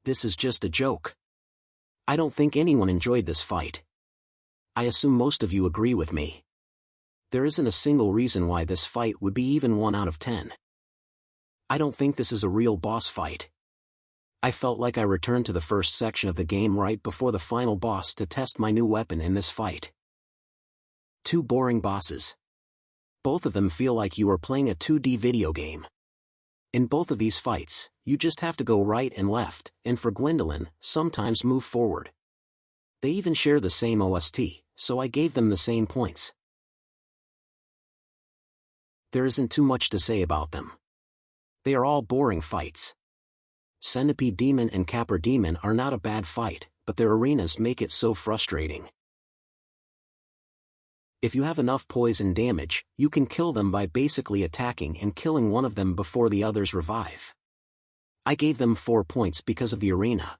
This is just a joke. I don't think anyone enjoyed this fight. I assume most of you agree with me. There isn't a single reason why this fight would be even 1 out of 10. I don't think this is a real boss fight. I felt like I returned to the first section of the game right before the final boss to test my new weapon in this fight. 2 boring bosses. Both of them feel like you are playing a 2D video game. In both of these fights, you just have to go right and left, and for Gwyndolin, sometimes move forward. They even share the same OST, so I gave them the same points. There isn't too much to say about them. They are all boring fights. Centipede Demon and Capra Demon are not a bad fight, but their arenas make it so frustrating. If you have enough poison damage, you can kill them by basically attacking and killing one of them before the others revive. I gave them 4 points because of the arena.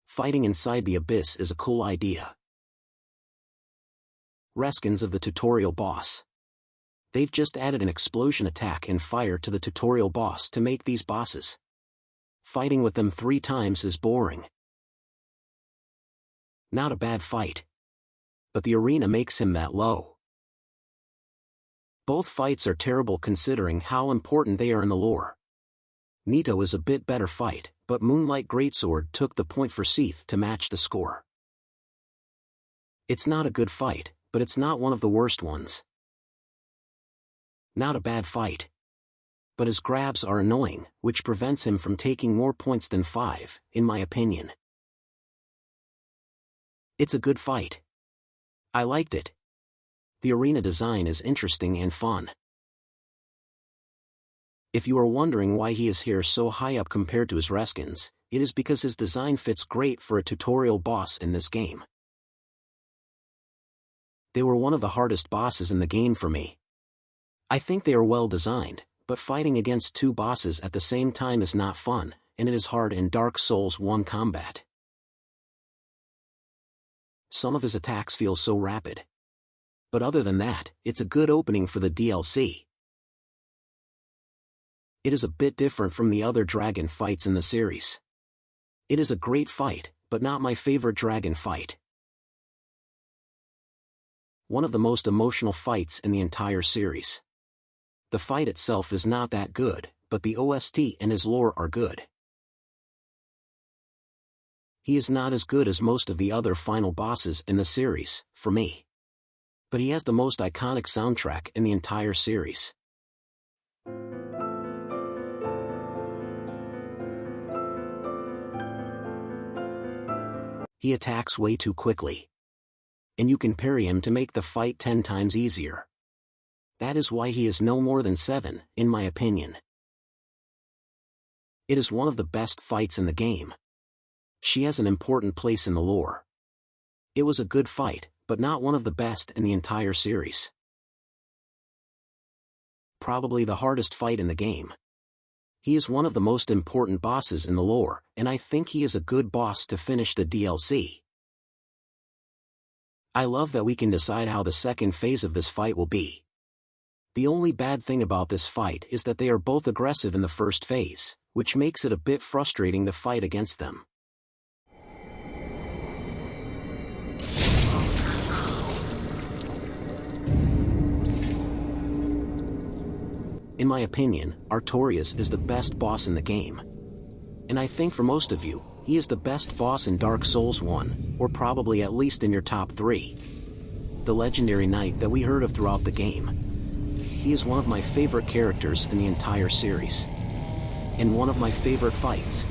Fighting inside the abyss is a cool idea. Reskins of the tutorial boss. They've just added an explosion attack and fire to the tutorial boss to make these bosses. Fighting with them 3 times is boring. Not a bad fight. But the arena makes him that low. Both fights are terrible considering how important they are in the lore. Nito is a bit better fight, but Moonlight Greatsword took the point for Seath to match the score. It's not a good fight, but it's not one of the worst ones. Not a bad fight. But his grabs are annoying, which prevents him from taking more points than 5, in my opinion. It's a good fight. I liked it. The arena design is interesting and fun. If you are wondering why he is here so high up compared to his Reskins, it is because his design fits great for a tutorial boss in this game. They were one of the hardest bosses in the game for me. I think they are well designed, but fighting against 2 bosses at the same time is not fun, and it is hard in Dark Souls 1 combat. Some of his attacks feel so rapid. But other than that, it's a good opening for the DLC. It is a bit different from the other dragon fights in the series. It is a great fight, but not my favorite dragon fight. One of the most emotional fights in the entire series. The fight itself is not that good, but the OST and his lore are good. He is not as good as most of the other final bosses in the series, for me. But he has the most iconic soundtrack in the entire series. He attacks way too quickly. And you can parry him to make the fight 10 times easier. That is why he is no more than 7, in my opinion. It is one of the best fights in the game. She has an important place in the lore. It was a good fight, but not one of the best in the entire series. Probably the hardest fight in the game. He is one of the most important bosses in the lore, and I think he is a good boss to finish the DLC. I love that we can decide how the second phase of this fight will be. The only bad thing about this fight is that they are both aggressive in the first phase, which makes it a bit frustrating to fight against them. In my opinion, Artorias is the best boss in the game. And I think for most of you, he is the best boss in Dark Souls 1, or probably at least in your top 3. The legendary knight that we heard of throughout the game. He is one of my favorite characters in the entire series. And one of my favorite fights.